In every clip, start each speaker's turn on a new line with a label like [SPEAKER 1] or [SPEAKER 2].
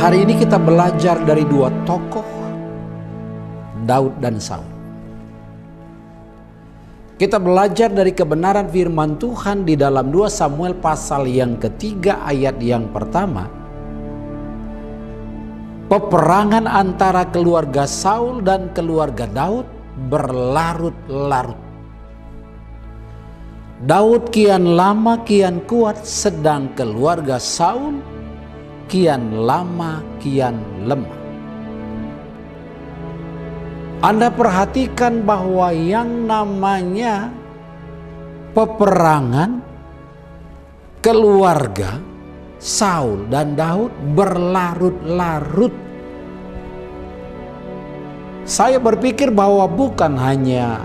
[SPEAKER 1] Hari ini kita belajar dari dua tokoh, Daud dan Saul. Kita belajar dari kebenaran firman Tuhan di dalam 2 Samuel pasal yang ketiga ayat yang pertama. Peperangan antara keluarga Saul dan keluarga Daud berlarut-larut. Daud kian lama kian kuat, sedang keluarga Saul kian lama kian lemah. Anda perhatikan bahwa yang namanya peperangan keluarga Saul dan Daud berlarut-larut. Saya berpikir bahwa bukan hanya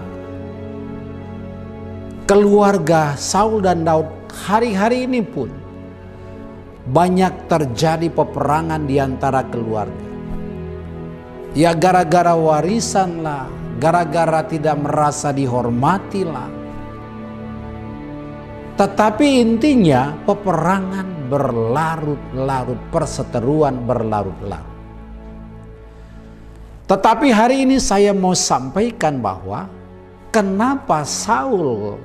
[SPEAKER 1] keluarga Saul dan Daud, hari-hari ini pun banyak terjadi peperangan di antara keluarga. Ya gara-gara warisan lah, gara-gara tidak merasa dihormati lah. Tetapi intinya peperangan berlarut-larut, perseteruan berlarut-larut. Tetapi hari ini saya mau sampaikan bahwa kenapa Saul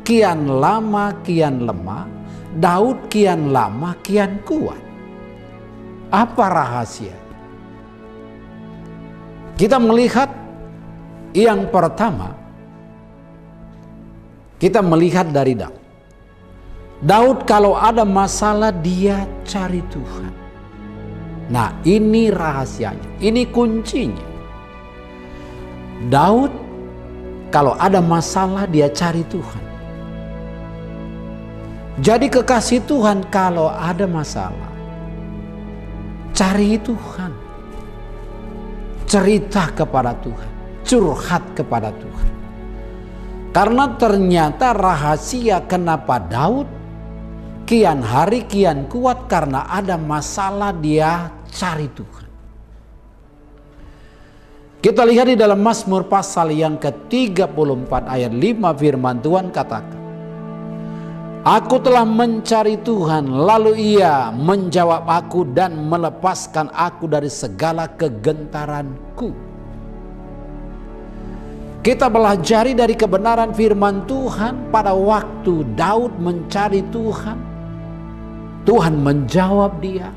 [SPEAKER 1] kian lama kian lemah, Daud kian lama kian kuat. Apa rahasia? Kita melihat yang pertama, kita melihat dari Daud. Daud kalau ada masalah dia cari Tuhan. Nah, ini rahasianya, ini kuncinya. Daud kalau ada masalah dia cari Tuhan. Jadi kekasih Tuhan kalau ada masalah, cari Tuhan. Cerita kepada Tuhan, curhat kepada Tuhan. Karena ternyata rahasia kenapa Daud kian hari kian kuat karena ada masalah dia cari Tuhan. Kita lihat di dalam Mazmur pasal yang ke-34 ayat 5 firman Tuhan katakan, Aku telah mencari Tuhan, lalu Ia menjawab aku dan melepaskan aku dari segala kegentaranku. Kita belajar dari kebenaran firman Tuhan pada waktu Daud mencari Tuhan. Tuhan menjawab dia,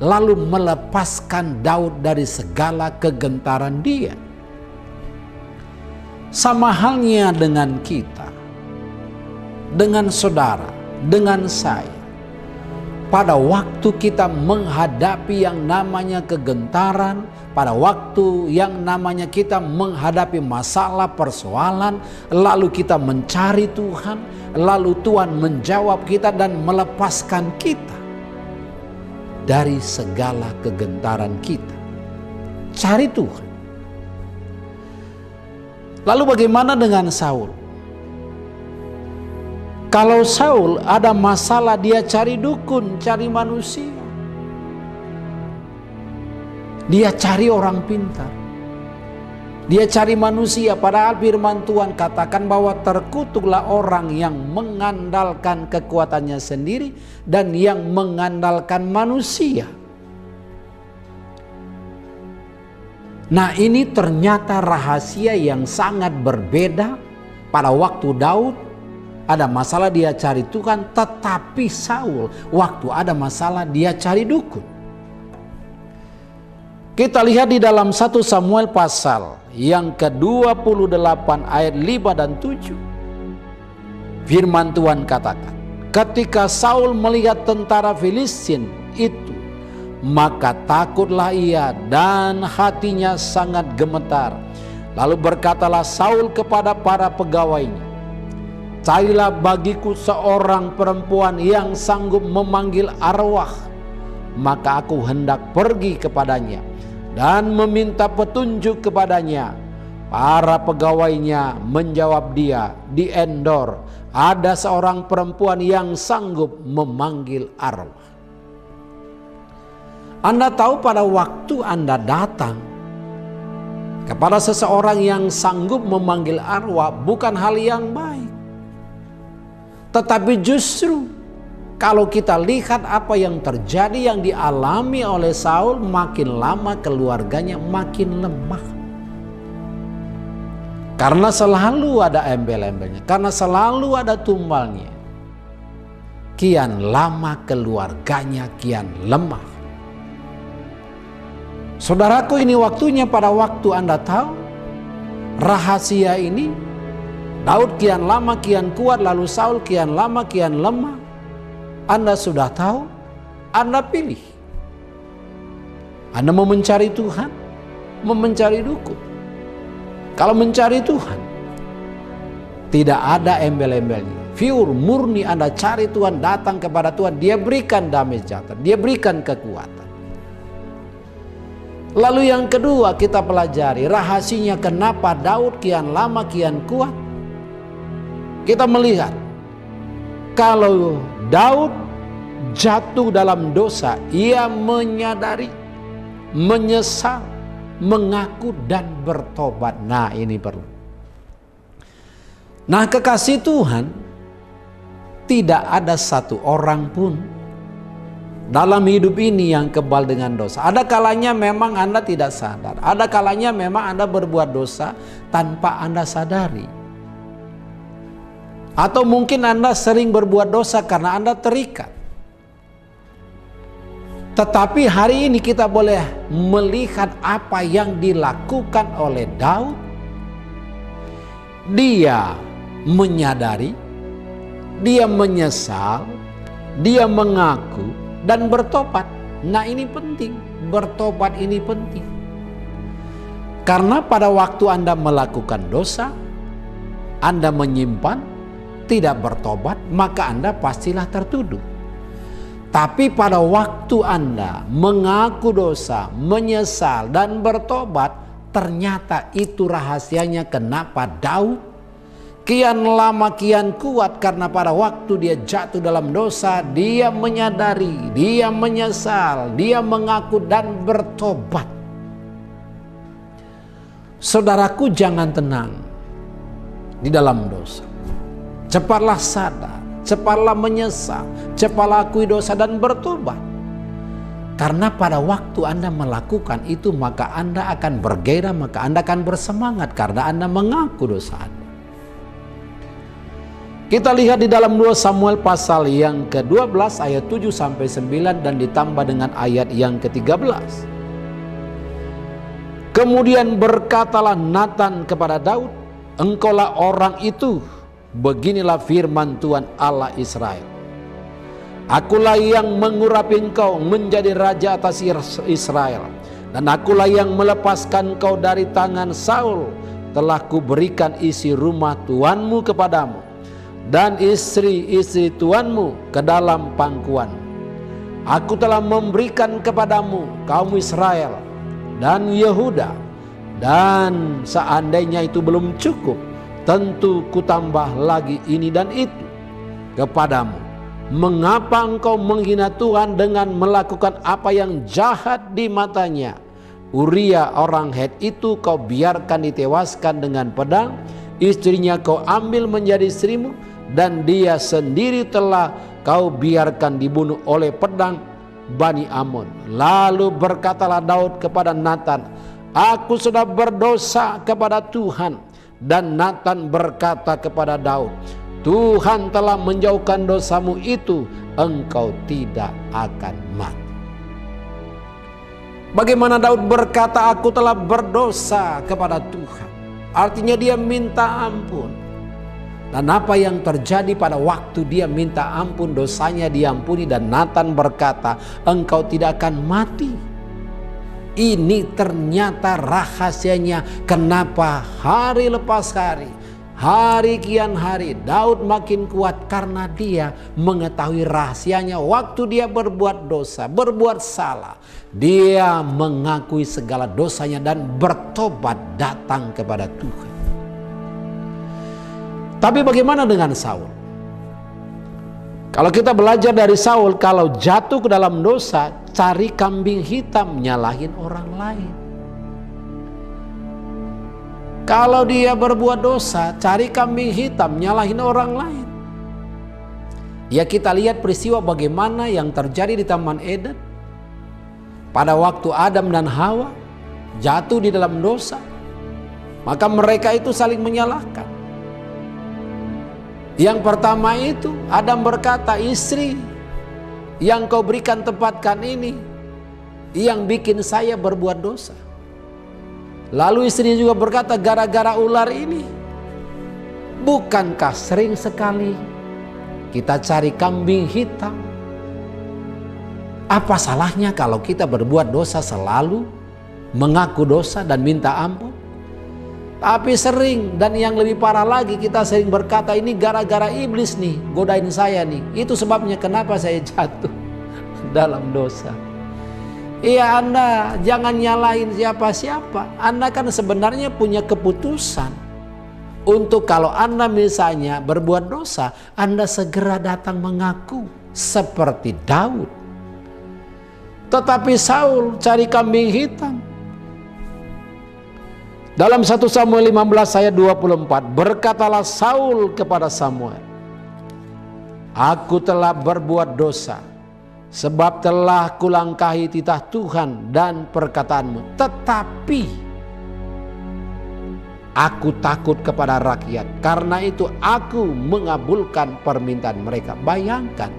[SPEAKER 1] lalu melepaskan Daud dari segala kegentaran dia. Sama halnya dengan kita, dengan saudara, dengan saya. Pada waktu kita menghadapi yang namanya kegentaran, pada waktu yang namanya kita menghadapi masalah persoalan, lalu kita mencari Tuhan, lalu Tuhan menjawab kita dan melepaskan kita dari segala kegentaran kita. Cari Tuhan. Lalu bagaimana dengan Saul? Kalau Saul ada masalah dia cari dukun, cari manusia. Dia cari orang pintar. Dia cari manusia, padahal firman Tuhan katakan bahwa terkutuklah orang yang mengandalkan kekuatannya sendiri dan yang mengandalkan manusia. Nah, ini ternyata rahasia yang sangat berbeda. Pada waktu Daud ada masalah dia cari Tuhan, tetapi Saul waktu ada masalah dia cari dukun. Kita lihat di dalam 1 Samuel pasal yang ke-28 ayat 5 dan 7. Firman Tuhan katakan, ketika Saul melihat tentara Filistin itu, maka takutlah ia dan hatinya sangat gemetar. Lalu berkatalah Saul kepada para pegawainya, carilah bagiku seorang perempuan yang sanggup memanggil arwah, maka aku hendak pergi kepadanya dan meminta petunjuk kepadanya. Para pegawainya menjawab dia, di Endor ada seorang perempuan yang sanggup memanggil arwah. Anda tahu pada waktu Anda datang kepada seseorang yang sanggup memanggil arwah bukan hal yang baik. Tetapi justru Kalau kita lihat apa yang terjadi, yang dialami oleh Saul, makin lama keluarganya makin lemah. Karena selalu ada embel-embelnya, karena selalu ada tumbalnya. Kian lama keluarganya kian lemah. Saudaraku, ini waktunya, pada waktu Anda tahu rahasia ini, Daud kian lama kian kuat, lalu Saul kian lama kian lemah. Anda sudah tahu, Anda pilih. Anda mau mencari Tuhan, mau mencari dukun. Kalau mencari Tuhan, tidak ada embel-embelnya. Pure, murni Anda cari Tuhan, datang kepada Tuhan, Dia berikan damai sejahtera, Dia berikan kekuatan. Lalu yang kedua kita pelajari rahasianya kenapa Daud kian lama kian kuat. Kita melihat kalau Daud jatuh dalam dosa, ia menyadari, menyesal, mengaku dan bertobat. Nah, ini perlu. Nah, kekasih Tuhan, tidak ada satu orang pun dalam hidup ini yang kebal dengan dosa. Ada kalanya memang Anda tidak sadar. Ada kalanya memang Anda berbuat dosa tanpa Anda sadari. Atau mungkin Anda sering berbuat dosa karena Anda terikat. Tetapi hari ini kita boleh melihat apa yang dilakukan oleh Daud. Dia menyadari, dia menyesal, dia mengaku dan bertobat. Nah, ini penting, bertobat ini penting. Karena pada waktu Anda melakukan dosa, Anda menyimpan, tidak bertobat, maka Anda pastilah tertuduh. Tapi pada waktu Anda mengaku dosa, menyesal dan bertobat, ternyata itu rahasianya kenapa Daud kian lama kian kuat. Karena pada waktu dia jatuh dalam dosa, dia menyadari, dia menyesal, dia mengaku dan bertobat. Saudaraku, jangan tenang di dalam dosa. Cepatlah sadar, cepatlah menyesal, cepatlah akui dosa dan bertobat. Karena pada waktu Anda melakukan itu, maka Anda akan bergairah, maka Anda akan bersemangat karena Anda mengaku dosa Anda. Kita lihat di dalam 2 Samuel pasal yang ke-12 ayat 7 sampai 9 dan ditambah dengan ayat yang ke-13. Kemudian berkatalah Nathan kepada Daud, "Engkaulah orang itu. Beginilah firman Tuhan Allah Israel. Akulah yang mengurapi engkau menjadi raja atas Israel. Dan akulah yang melepaskan engkau dari tangan Saul. Telah kuberikan isi rumah Tuanmu kepadamu. Dan istri-istri Tuanmu ke dalam pangkuan. Aku telah memberikan kepadamu kaum Israel dan Yehuda. Dan seandainya itu belum cukup, tentu kutambah lagi ini dan itu kepadamu. Mengapa engkau menghina Tuhan dengan melakukan apa yang jahat di matanya? Uria orang Het itu kau biarkan ditewaskan dengan pedang, istrinya kau ambil menjadi istrimu, dan dia sendiri telah kau biarkan dibunuh oleh pedang Bani Amon." Lalu berkatalah Daud kepada Nathan, "Aku sudah berdosa kepada Tuhan." Dan Nathan berkata kepada Daud, "Tuhan telah menjauhkan dosamu itu, engkau tidak akan mati." Bagaimana Daud berkata, "Aku telah berdosa kepada Tuhan"? Artinya dia minta ampun. Dan apa yang terjadi pada waktu dia minta ampun, dosanya diampuni, dan Nathan berkata, "Engkau tidak akan mati." Ini ternyata rahasianya kenapa hari lepas hari, hari kian hari, Daud makin kuat. Karena dia mengetahui rahasianya. Waktu dia berbuat dosa, berbuat salah, dia mengakui segala dosanya dan bertobat datang kepada Tuhan. Tapi bagaimana dengan Saul? Kalau kita belajar dari Saul, kalau jatuh ke dalam dosa, cari kambing hitam, nyalahin orang lain. Kalau dia berbuat dosa, cari kambing hitam, nyalahin orang lain. Ya, kita lihat peristiwa bagaimana yang terjadi di Taman Eden pada waktu Adam dan Hawa jatuh di dalam dosa. Maka mereka itu saling menyalahkan. Yang pertama itu Adam berkata, istri yang kau berikan tempatkan ini yang bikin saya berbuat dosa. Lalu istrinya juga berkata, gara-gara ular ini. Bukankah sering sekali kita cari kambing hitam? Apa salahnya kalau kita berbuat dosa selalu mengaku dosa dan minta ampun? Tapi sering, dan yang lebih parah lagi, kita sering berkata, ini gara-gara iblis nih godain saya nih. Itu sebabnya kenapa saya jatuh dalam dosa. Iya, Anda jangan nyalahin siapa-siapa. Anda kan sebenarnya punya keputusan untuk kalau Anda misalnya berbuat dosa, Anda segera datang mengaku seperti Daud. Tetapi Saul cari kambing hitam. Dalam 1 Samuel 15 ayat 24, berkatalah Saul kepada Samuel, aku telah berbuat dosa, sebab telah kulangkahi titah Tuhan dan perkataanmu. Tetapi aku takut kepada rakyat, karena itu aku mengabulkan permintaan mereka. Bayangkan,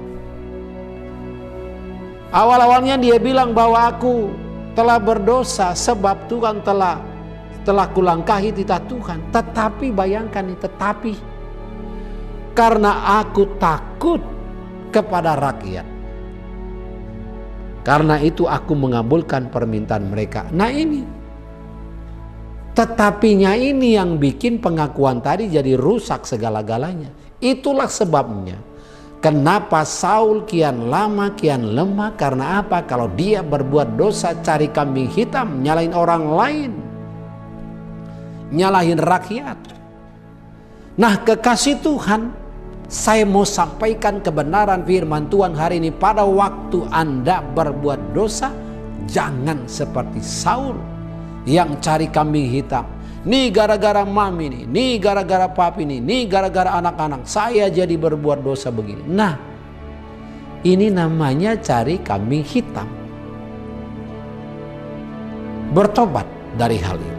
[SPEAKER 1] awal-awalnya dia bilang bahwa aku telah berdosa sebab Tuhan telah kulangkahi titah Tuhan. Tetapi bayangkan nih, tetapi karena aku takut kepada rakyat, karena itu aku mengabulkan permintaan mereka. Nah ini, tetapinya ini yang bikin pengakuan tadi jadi rusak segala-galanya. Itulah sebabnya kenapa Saul kian lama kian lemah. Karena apa? Kalau dia berbuat dosa, cari kambing hitam, nyalahin orang lain, nyalahin rakyat. Nah, kekasih Tuhan, saya mau sampaikan kebenaran firman Tuhan hari ini. Pada waktu Anda berbuat dosa, jangan seperti Saul yang cari kambing hitam. Nih gara-gara mami nih gara-gara papi nih gara-gara anak-anak saya jadi berbuat dosa begini. Nah, ini namanya cari kambing hitam. Bertobat dari hal itu.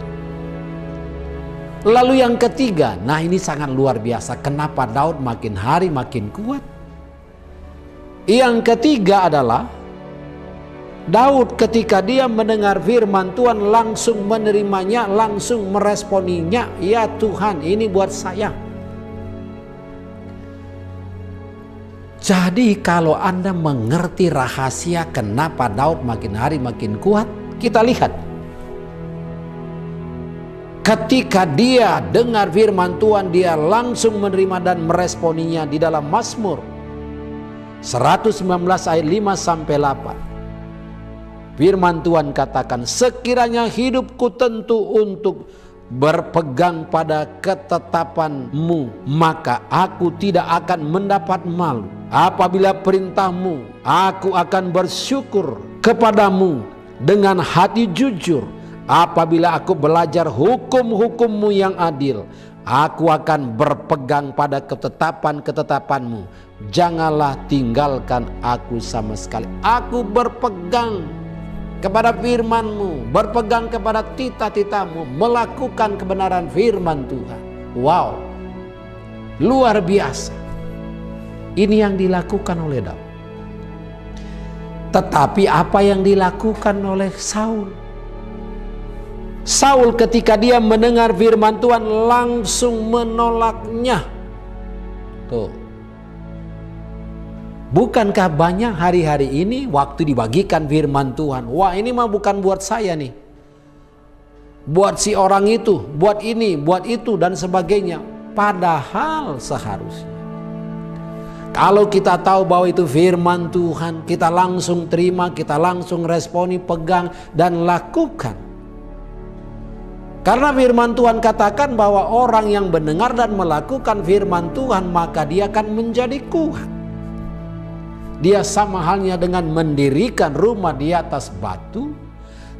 [SPEAKER 1] Lalu yang ketiga, nah ini sangat luar biasa. Kenapa Daud makin hari makin kuat? Yang ketiga adalah Daud ketika dia mendengar firman Tuhan langsung menerimanya, langsung meresponinya. Ya Tuhan, ini buat saya. Jadi kalau Anda mengerti rahasia kenapa Daud makin hari makin kuat, kita lihat. Ketika dia dengar firman Tuhan, dia langsung menerima dan meresponinya di dalam Mazmur 119 ayat 5 sampai 8. Firman Tuhan katakan, sekiranya hidupku tentu untuk berpegang pada ketetapan-Mu, maka aku tidak akan mendapat malu. Apabila perintah-Mu, aku akan bersyukur kepadamu dengan hati jujur. Apabila aku belajar hukum-hukum-Mu yang adil, aku akan berpegang pada ketetapan-ketetapan-Mu. Janganlah tinggalkan aku sama sekali. Aku berpegang kepada firman-Mu, berpegang kepada titah-titah-Mu, melakukan kebenaran firman Tuhan. Wow, luar biasa. Ini yang dilakukan oleh Daud. Tetapi apa yang dilakukan oleh Saul? Saul ketika dia mendengar firman Tuhan langsung menolaknya. Tuh. Bukankah banyak hari-hari ini waktu dibagikan firman Tuhan, wah ini mah bukan buat saya nih, buat si orang itu, buat ini, buat itu dan sebagainya. Padahal seharusnya kalau kita tahu bahwa itu firman Tuhan, kita langsung terima, kita langsung responi, pegang dan lakukan. Karena firman Tuhan katakan bahwa orang yang mendengar dan melakukan firman Tuhan, maka dia akan menjadi kuat. Dia sama halnya dengan mendirikan rumah di atas batu.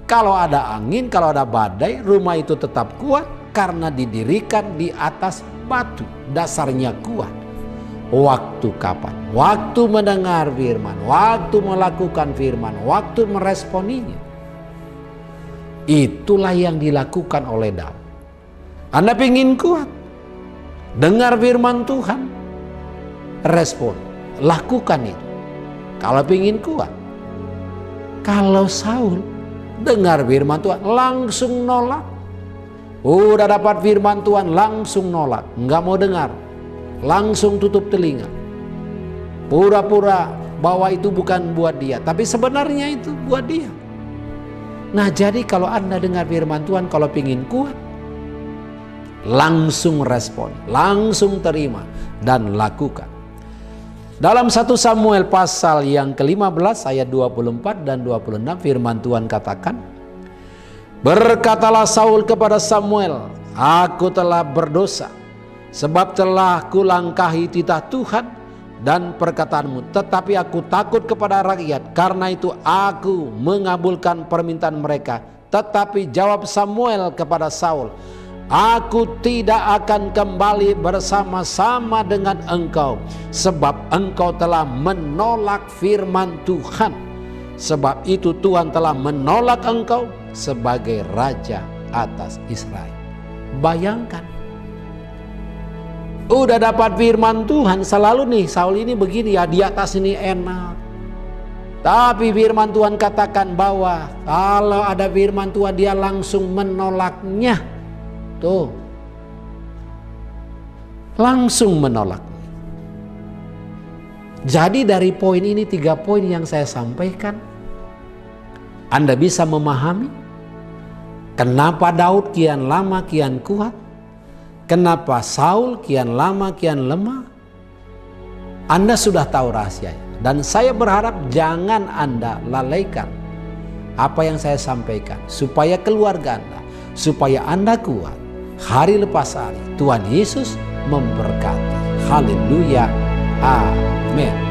[SPEAKER 1] Kalau ada angin, kalau ada badai, rumah itu tetap kuat karena didirikan di atas batu. Dasarnya kuat. Waktu kapan? Waktu mendengar firman, waktu melakukan firman, waktu meresponinya. Itulah yang dilakukan oleh Daud. Anda ingin kuat? Dengar firman Tuhan, respon, lakukan itu. Kalau ingin kuat. Kalau Saul dengar firman Tuhan langsung nolak. Udah dapat firman Tuhan langsung nolak, nggak mau dengar, langsung tutup telinga, pura-pura bahwa itu bukan buat dia, tapi sebenarnya itu buat dia. Nah, jadi kalau Anda dengar firman Tuhan, kalau ingin kuat, langsung respon, langsung terima dan lakukan. Dalam 1 Samuel pasal yang ke-15 ayat 24 dan 26 firman Tuhan katakan, berkatalah Saul kepada Samuel, aku telah berdosa, sebab telah kulangkahi titah Tuhan dan perkataanmu, tetapi aku takut kepada rakyat, karena itu aku mengabulkan permintaan mereka. Tetapi jawab Samuel kepada Saul, aku tidak akan kembali bersama-sama dengan engkau, sebab engkau telah menolak firman Tuhan. Sebab itu Tuhan telah menolak engkau sebagai raja atas Israel. Bayangkan, udah dapat firman Tuhan, selalu nih Saul ini begini ya, di atas ini enak. Tapi firman Tuhan katakan bahwa kalau ada firman Tuhan dia langsung menolaknya. Tuh, langsung menolak. Jadi dari poin ini, 3 poin yang saya sampaikan, Anda bisa memahami kenapa Daud kian lama kian kuat, kenapa Saul kian lama kian lemah. Anda sudah tahu rahasianya, dan saya berharap jangan Anda lalaikan apa yang saya sampaikan, supaya keluarga Anda, supaya Anda kuat hari lepas hari. Tuhan Yesus memberkati. Haleluya. Amin.